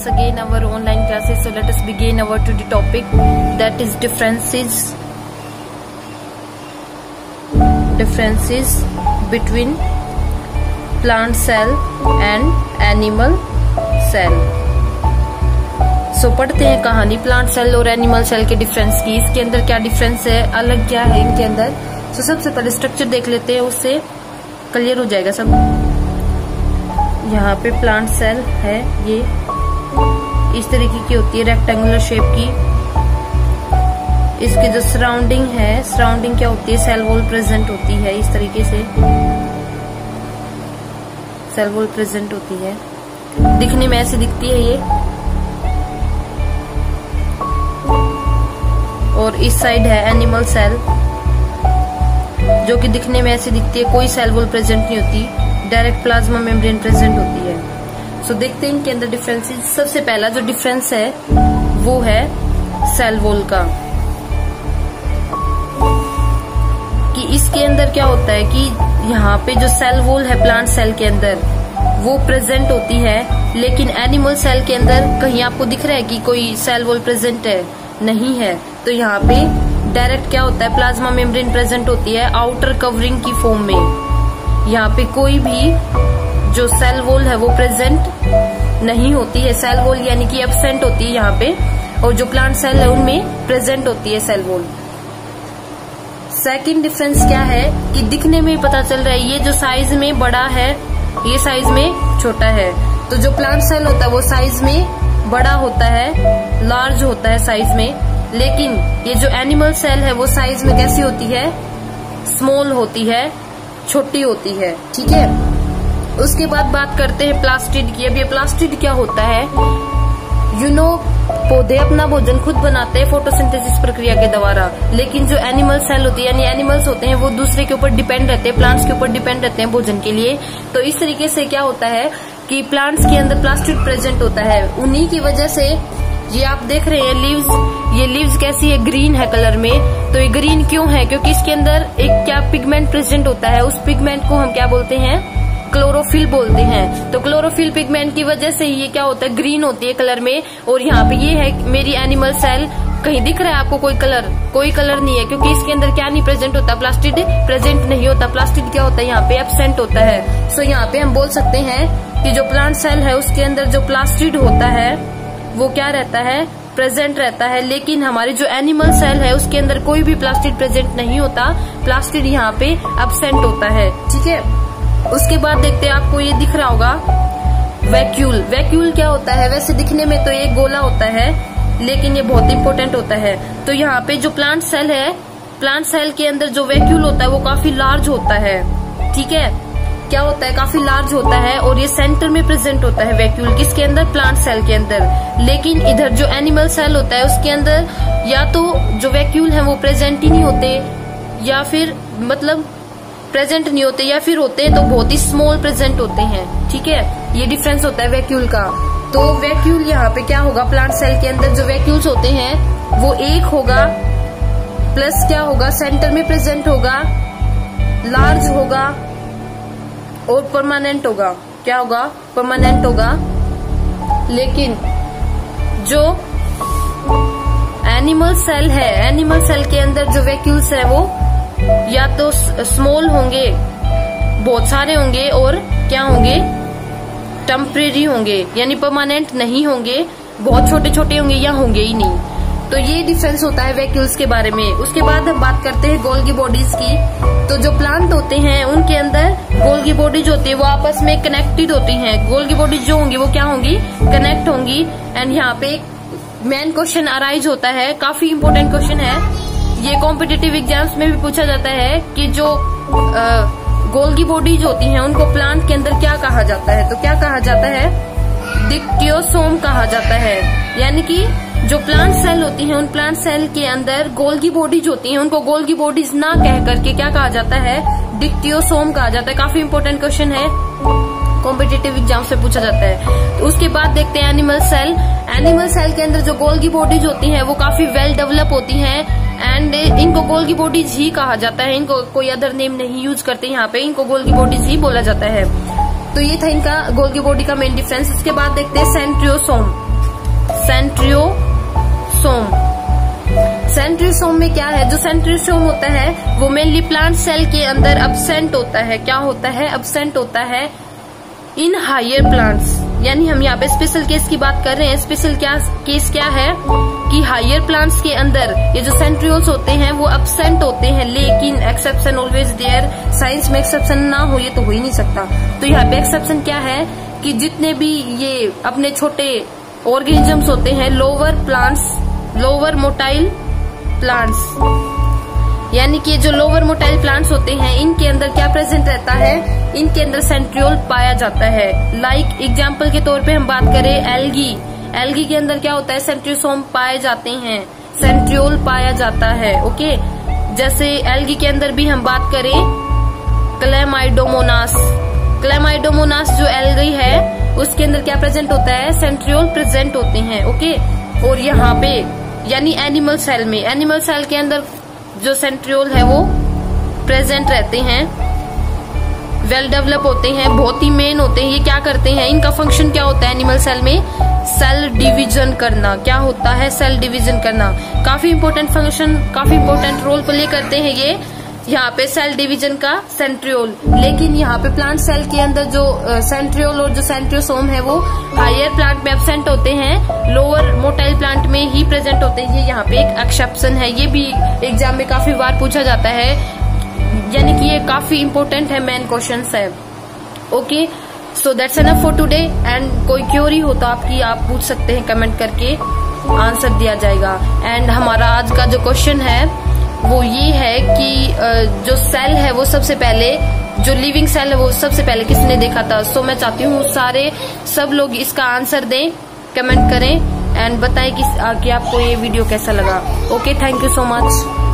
once again our online classes. So let us begin our today topic, that is differences between plant cell and animal cell. So पढ़ते हैं कहानी plant cell और animal cell के difference की. इसके अंदर क्या डिफरेंस है, अलग क्या है इनके अंदर. तो सबसे पहले स्ट्रक्चर देख लेते हैं, उससे क्लियर हो जाएगा सब. यहाँ पे प्लांट सेल है, ये इस तरीके की होती है, रेक्टेंगुलर शेप की. इसकी जो सराउंडिंग है, सराउंडिंग क्या होती है, सेल वॉल प्रेजेंट होती है. इस तरीके से सेल वॉल प्रेजेंट होती है, दिखने में ऐसे दिखती है ये. और इस साइड है एनिमल सेल, जो कि दिखने में ऐसी दिखती है, कोई सेल वॉल प्रेजेंट नहीं होती, डायरेक्ट प्लाज्मा मेम्ब्रेन प्रेजेंट होती है. सो देखते हैं इनके अंदर डिफरेंसेस. सबसे पहला जो डिफरेंस है वो है सेल वॉल का, कि इसके अंदर क्या होता है कि यहाँ पे जो सेल वॉल है प्लांट सेल के अंदर वो प्रेजेंट होती है, लेकिन एनिमल सेल के अंदर कहीं आपको दिख रहा है कि कोई सेल वॉल प्रेजेंट है? नहीं है. तो यहाँ पे डायरेक्ट क्या होता है, प्लाज्मा मेम्ब्रेन प्रेजेंट होती है आउटर कवरिंग की फॉर्म में. यहाँ पे कोई भी जो सेल वॉल है वो प्रेजेंट नहीं होती है. सेल वॉल यानी कि एब्सेंट होती है यहाँ पे, और जो प्लांट सेल है उनमें प्रेजेंट होती है सेल वॉल. सेकंड डिफरेंस क्या है कि दिखने में ही पता चल रहा है, ये जो साइज में बड़ा है ये साइज में छोटा है. तो जो प्लांट सेल होता है वो साइज में बड़ा होता है, लार्ज होता है साइज में, लेकिन ये जो एनिमल सेल है वो साइज में कैसी होती है, स्मॉल होती है, छोटी होती है. ठीक है. उसके बाद बात करते हैं प्लास्टिड की. अब ये प्लास्टिड क्या होता है, पौधे अपना भोजन खुद बनाते हैं फोटोसिंथेसिस प्रक्रिया के द्वारा, लेकिन जो एनिमल सेल होती है यानी एनिमल्स होते हैं वो दूसरे के ऊपर डिपेंड रहते हैं, प्लांट्स के ऊपर डिपेंड रहते हैं भोजन के लिए. तो इस तरीके से क्या होता है कि प्लांट्स के अंदर प्लास्टिड प्रेजेंट होता है. उन्हीं की वजह से ये आप देख रहे हैं लीव्स, ये लीव्स कैसी है, ग्रीन है कलर में. तो ये ग्रीन क्यों है, क्योंकि इसके अंदर एक क्या पिगमेंट प्रेजेंट होता है. उस पिगमेंट को हम क्या बोलते हैं, क्लोरोफिल बोलते हैं. तो क्लोरोफिल पिगमेंट की वजह से ये क्या होता है, ग्रीन होती है कलर में. और यहाँ पे ये है मेरी एनिमल सेल. कहीं दिख रहा है आपको कोई कलर? कोई कलर नहीं है, क्योंकि इसके अंदर क्या नहीं प्रेजेंट होता, प्लास्टिड प्रेजेंट नहीं होता. प्लास्टिड क्या होता है, यहाँ पे एब्सेंट होता है. सो यहाँ पे हम बोल सकते हैं कि जो प्लांट सेल है उसके अंदर जो प्लास्टिड होता है वो क्या रहता है, प्रेजेंट रहता है. लेकिन हमारी जो एनिमल सेल है उसके अंदर कोई भी प्लास्टिड प्रेजेंट नहीं होता, प्लास्टिड यहाँ पे एब्सेंट होता है. ठीक है. उसके बाद देखते हैं, आपको ये दिख रहा होगा वैक्यूल. वैक्यूल क्या होता है, वैसे दिखने में तो एक गोला होता है, लेकिन ये बहुत इंपॉर्टेंट होता है. तो यहाँ पे जो प्लांट सेल है, प्लांट सेल के अंदर जो वैक्यूल होता है वो काफी लार्ज होता है. ठीक है. क्या होता है, काफी लार्ज होता है, और ये सेंटर में प्रेजेंट होता है वैक्यूल. किसके अंदर, प्लांट सेल के अंदर. लेकिन इधर जो एनिमल सेल होता है उसके अंदर या तो जो वैक्यूल है वो प्रेजेंट ही नहीं होते, या फिर मतलब प्रेजेंट नहीं होते, या फिर होते तो बहुत ही स्मॉल प्रेजेंट होते हैं. ठीक है. ये डिफरेंस होता है वैक्यूल का. तो वैक्यूल यहाँ पे क्या होगा, प्लांट सेल के अंदर जो वैक्यूल्स होते हैं वो एक होगा, प्लस क्या होगा, सेंटर में प्रेजेंट होगा, लार्ज होगा और परमानेंट होगा. क्या होगा, परमानेंट होगा. लेकिन जो एनिमल सेल है, एनिमल सेल के अंदर जो वैक्यूल्स है वो या तो स्मॉल होंगे, बहुत सारे होंगे, और क्या होंगे, टेम्परेरी होंगे, यानी परमानेंट नहीं होंगे, बहुत छोटे छोटे होंगे या होंगे ही नहीं. तो ये डिफरेंस होता है वैक्यूल्स के बारे में. उसके बाद हम बात करते हैं गोल्गी बॉडीज की. तो जो प्लांट होते हैं उनके अंदर गोल्गी बॉडीज होती है वो आपस में कनेक्टेड होती हैं. गोल्गी बॉडीज जो होंगी वो क्या होंगी, कनेक्ट होंगी. एंड यहाँ पे मेन क्वेश्चन अराइज होता है, काफी इंपोर्टेंट क्वेश्चन है ये, कॉम्पिटिटिव एग्जाम्स में भी पूछा जाता है कि जो गोल्गी बॉडीज होती हैं उनको प्लांट के अंदर क्या कहा जाता है. तो क्या कहा जाता है, डिक्टियोसोम कहा जाता है. यानी कि जो प्लांट सेल होती हैं उन प्लांट सेल के अंदर गोल्गी बॉडीज होती हैं, उनको गोल्गी बॉडीज ना कह करके क्या कहा जाता है, डिक्टियोसोम कहा जाता है. काफी इंपोर्टेंट क्वेश्चन है, कॉम्पिटिटिव एग्जाम से पूछा जाता है. तो उसके बाद देखते हैं एनिमल सेल. एनिमल सेल के अंदर जो गोल्गी बॉडीज होती हैं वो काफी वेल डेवलप होती हैं, एंड इनको गोल्गी बॉडीज ही कहा जाता है. इनको कोई अदर नेम नहीं यूज करते यहाँ पे, इनको गोल्गी बॉडीज ही बोला जाता है. तो ये था इनका गोल्गी बॉडी का मेन डिफरेंस. इसके बाद देखते हैं सेंट्रियोसोम. सेंट्रियोसोम। सेंट्रियोसोम में क्या है, जो सेंट्रियोसोम होता है वो मेनली प्लांट सेल के अंदर अब्सेंट होता है। क्या होता है, अब्सेंट होता है इन हायर प्लांट्स। यानी हम यहाँ पे स्पेशल केस की बात कर रहे हैं। स्पेशल केस क्या है कि हायर प्लांट्स के अंदर ये जो सेंट्रियोल्स होते हैं वो अब्सेंट होते हैं, लेकिन एक्सेप्शन ऑलवेज देयर। साइंस में एक्सेप्शन ना हो ये तो हो ही नहीं सकता। तो यहाँ पे एक्सेप्शन क्या है कि जितने भी ये अपने छोटे ऑर्गेनिजम्स होते हैं, lower plants, lower motile plants, यानी कि जो लोअर मोटाइल प्लांट्स होते हैं इनके अंदर क्या प्रेजेंट रहता है, इनके अंदर सेंट्रियोल पाया जाता है। लाइक एग्जांपल के तौर पे हम बात करें एल्गी, एल्गी के अंदर क्या होता है, सेंट्रियोसोम पाए जाते हैं, सेंट्रियोल पाया जाता है। ओके, जैसे एल्गी के अंदर भी हम बात करें क्लेमाइडोमोनास, क्लेमाइडोमोनास जो एल्गी है उसके अंदर क्या प्रेजेंट होता है, सेंट्रियोल प्रेजेंट होते हैं। ओके, और यहाँ पे यानी एनिमल सेल में, एनिमल सेल के अंदर जो सेंट्रियोल है वो प्रेजेंट रहते हैं, वेल डेवलप होते हैं, बहुत ही मेन होते हैं। ये क्या करते हैं, इनका फंक्शन क्या होता है एनिमल सेल में, सेल डिवीजन करना। क्या होता है, सेल डिवीजन करना। काफी इंपॉर्टेंट फंक्शन, काफी इंपॉर्टेंट रोल प्ले करते हैं ये यहाँ पे सेल डिवीजन का सेंट्रियोल। लेकिन यहाँ पे प्लांट सेल के अंदर जो सेंट्रियोल और जो सेंट्रियोसोम है वो हायर प्लांट में एब्सेंट होते हैं, लोअर मोटाइल प्लांट में ही प्रेजेंट होते हैं। ये यहाँ पे एक एक्सेप्शन है, ये भी एग्जाम में काफी बार पूछा जाता है, यानी कि ये काफी इंपॉर्टेंट है, मेन क्वेश्चन है। Okay, so that's enough for today. And कोई क्वेरी हो तो आपकी आप पूछ सकते हैं, कमेंट करके आंसर दिया जाएगा। एंड हमारा आज का जो क्वेश्चन है वो ये है कि जो सेल है वो सबसे पहले, जो लिविंग सेल है वो सबसे पहले किसने देखा था। सो मैं चाहती हूँ सब लोग इसका आंसर दें, कमेंट करें एंड बताएं कि आपको ये वीडियो कैसा लगा। Okay, thank you so much.